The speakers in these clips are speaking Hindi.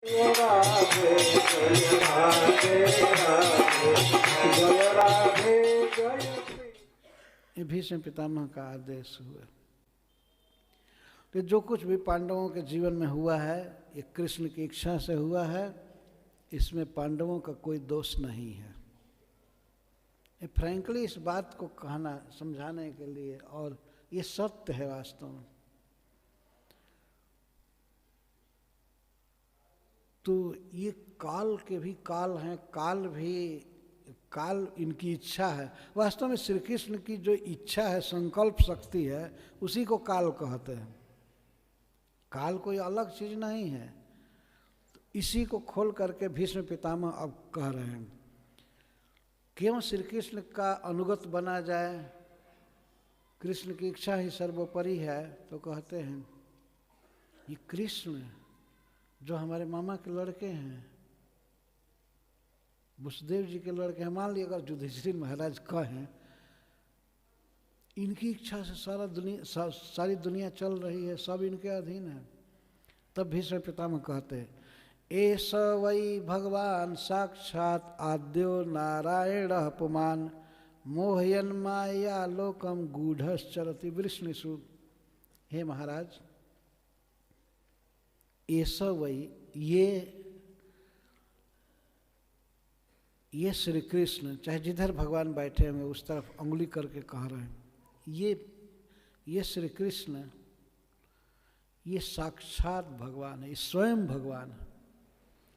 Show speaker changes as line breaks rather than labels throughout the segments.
जय राधे जय राधे राधे जय राधे जय। ये भीष्म पितामह का आदेश हुआ। तो जो कुछ भी पांडवों के जीवन में हुआ है ये कृष्ण की इच्छा से हुआ है, इसमें पांडवों का कोई दोष नहीं है। ये फ्रैंकली इस बात को कहना समझाने के लिए, और ये सत्य है वास्तव में। तो ये काल के भी काल हैं, काल इनकी इच्छा है। वास्तव में श्री कृष्ण की जो इच्छा है, संकल्प शक्ति है, उसी को काल कहते हैं। काल कोई अलग चीज नहीं है। तो इसी को खोल करके भीष्म पितामह अब कह रहे हैं, क्यों श्री कृष्ण का अनुगत बना जाए, कृष्ण की इच्छा ही सर्वोपरि है। तो कहते हैं ये कृष्ण जो हमारे मामा के लड़के हैं, वसुदेव जी के लड़के हैं, मान लिया अगर युधिष्ठिर महाराज कहें, इनकी इच्छा से सारी दुनिया चल रही है, सब इनके अधीन है। तब भीष्म पितामह कहते हैं, एष वै भगवान साक्षात आद्यो नारायण पुमान मोहयन माया लोकम गूढ़श्चरति वृष्णिषु। हे महाराज, एष वै, ये श्री कृष्ण, चाहे जिधर भगवान बैठे हैं उस तरफ उंगली करके कह रहे हैं, ये श्री कृष्ण, ये साक्षात भगवान है, ये स्वयं भगवान है।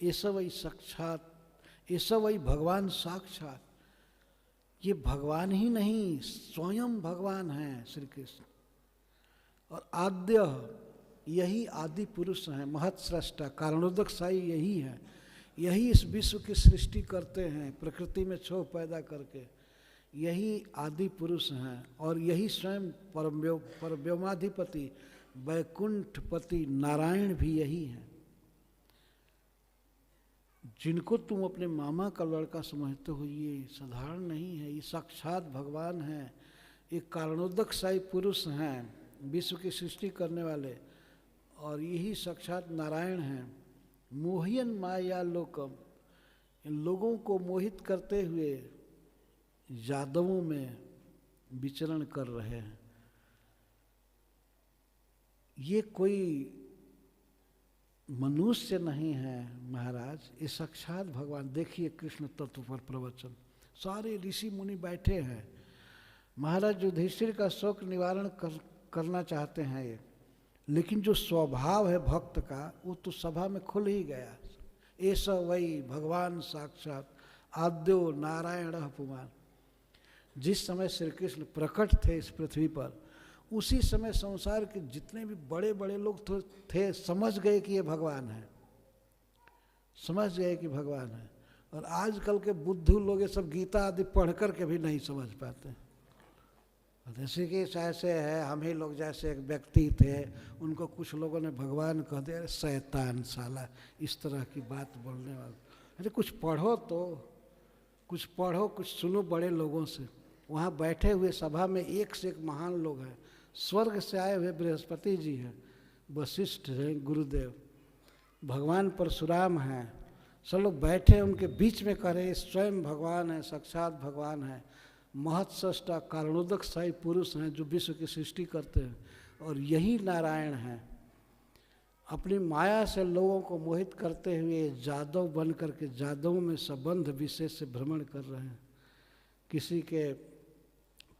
एष वै साक्षात, एष वै भगवान साक्षात, ये भगवान ही नहीं स्वयं भगवान है श्री कृष्ण। और आद्य, यही आदि पुरुष हैं, महत्सृष्टा, कारणोदक साई यही है, यही इस विश्व की सृष्टि करते हैं, प्रकृति में छोह पैदा करके, यही आदि पुरुष हैं। और यही स्वयं परव्योमाधिपति वैकुंठपति नारायण भी यही हैं। जिनको तुम अपने मामा का लड़का समझते हो, ये साधारण नहीं है, ये साक्षात भगवान हैं, ये कारणोदक साई पुरुष हैं, विश्व की सृष्टि करने वाले, और यही साक्षात नारायण हैं। मोहियन माया लोकम, इन लोगों को मोहित करते हुए यादवों में विचरण कर रहे हैं। ये कोई मनुष्य नहीं है महाराज, ये साक्षात भगवान। देखिए कृष्ण तत्व पर प्रवचन, सारे ऋषि मुनि बैठे हैं। महाराज युधिष्ठिर का शोक निवारण करना चाहते हैं ये, लेकिन जो स्वभाव है भक्त का वो तो सभा में खुल ही गया। एष वै भगवान साक्षात आद्यो नारायण पुमान। जिस समय श्री कृष्ण प्रकट थे इस पृथ्वी पर, उसी समय संसार के जितने भी बड़े बड़े लोग थे समझ गए कि ये भगवान है, समझ गए कि भगवान है। और आजकल के बुद्धू लोग ये सब गीता आदि पढ़ कर के भी नहीं समझ पाते। जैसे कि ऐसे है, हम ही लोग जैसे एक व्यक्ति थे, उनको कुछ लोगों ने भगवान कह दिया, अरे शैतान साला, इस तरह की बात बोलने वाला। अरे कुछ पढ़ो तो, कुछ पढ़ो, कुछ सुनो बड़े लोगों से। वहाँ बैठे हुए सभा में एक से एक महान लोग हैं। स्वर्ग से आए हुए बृहस्पति जी हैं, वशिष्ठ हैं, गुरुदेव, भगवान परशुराम हैं, सब लोग बैठे उनके बीच में कह रहे स्वयं भगवान है, साक्षात भगवान है, महत्सृष्टा कारणोदक साई पुरुष हैं जो विश्व की सृष्टि करते हैं, और यही नारायण हैं। अपनी माया से लोगों को मोहित करते हुए जादव बन करके जादवों में संबंध विशेष से भ्रमण कर रहे हैं। किसी के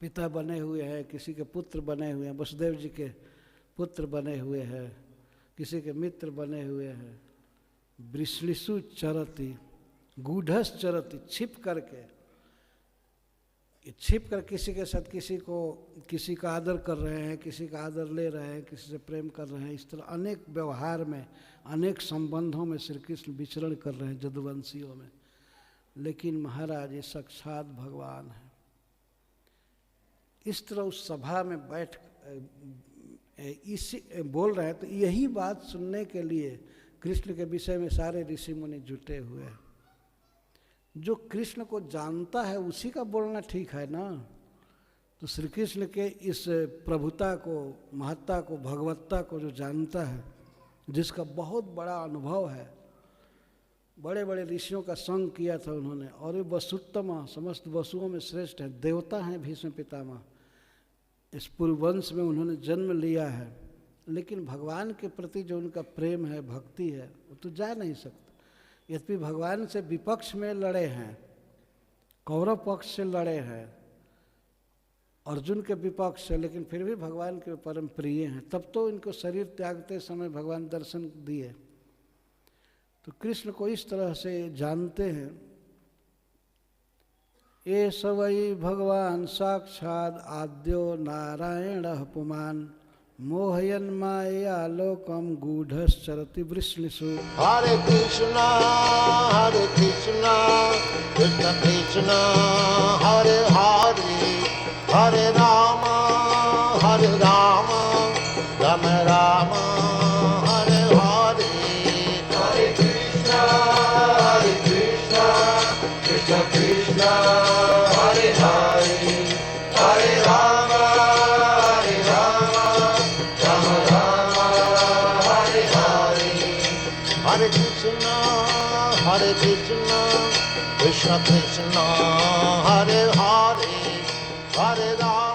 पिता बने हुए हैं, किसी के पुत्र बने हुए हैं, वसुदेव जी के पुत्र बने हुए हैं, किसी के मित्र बने हुए हैं। वृष्णिषु चरति गूढ़स चरति, छिप करके, छिप कर किसी के साथ किसी का आदर कर रहे हैं, किसी का आदर ले रहे हैं, किसी से प्रेम कर रहे हैं। इस तरह अनेक व्यवहार में, अनेक संबंधों में श्री कृष्ण विचरण कर रहे हैं, जदुवंशियों में। लेकिन महाराज ये साक्षात भगवान है। इस तरह उस सभा में बैठ इसी बोल रहे हैं। तो यही बात सुनने के लिए कृष्ण के विषय में सारे ऋषि मुनि जुटे हुए हैं। जो कृष्ण को जानता है उसी का बोलना ठीक है ना। तो श्री कृष्ण के इस प्रभुता को, महत्ता को, भगवत्ता को जो जानता है, जिसका बहुत बड़ा अनुभव है, बड़े बड़े ऋषियों का संग किया था उन्होंने, और ये वसुत्तम समस्त वसुओं में श्रेष्ठ है, देवता हैं भीष्म पितामह। इस पूर्ववंश में उन्होंने जन्म लिया है, लेकिन भगवान के प्रति जो उनका प्रेम है, भक्ति है, वो तो जा नहीं सकता। यद्यपि भगवान से विपक्ष में लड़े हैं, कौरव पक्ष से लड़े हैं, अर्जुन के विपक्ष से, लेकिन फिर भी भगवान के परम प्रिय हैं। तब तो इनको शरीर त्यागते समय भगवान दर्शन दिए। तो कृष्ण को इस तरह से जानते हैं। ये सवै भगवान साक्षात् आद्यो नारायणः पुमान् मोहयन् माया लोकम गूढ़श्चरति वृष्णिषु।
हरे कृष्णा कृष्ण कृष्ण हरे हरे, हरे राम राम राम हरे हरे। हरे कृष्ण कृष्ण कृष्ण हरे हरे, हरे राम राम राम हरे हरे। हरे कृष्ण कृष्ण कृष्ण हरे हरे, हरे राम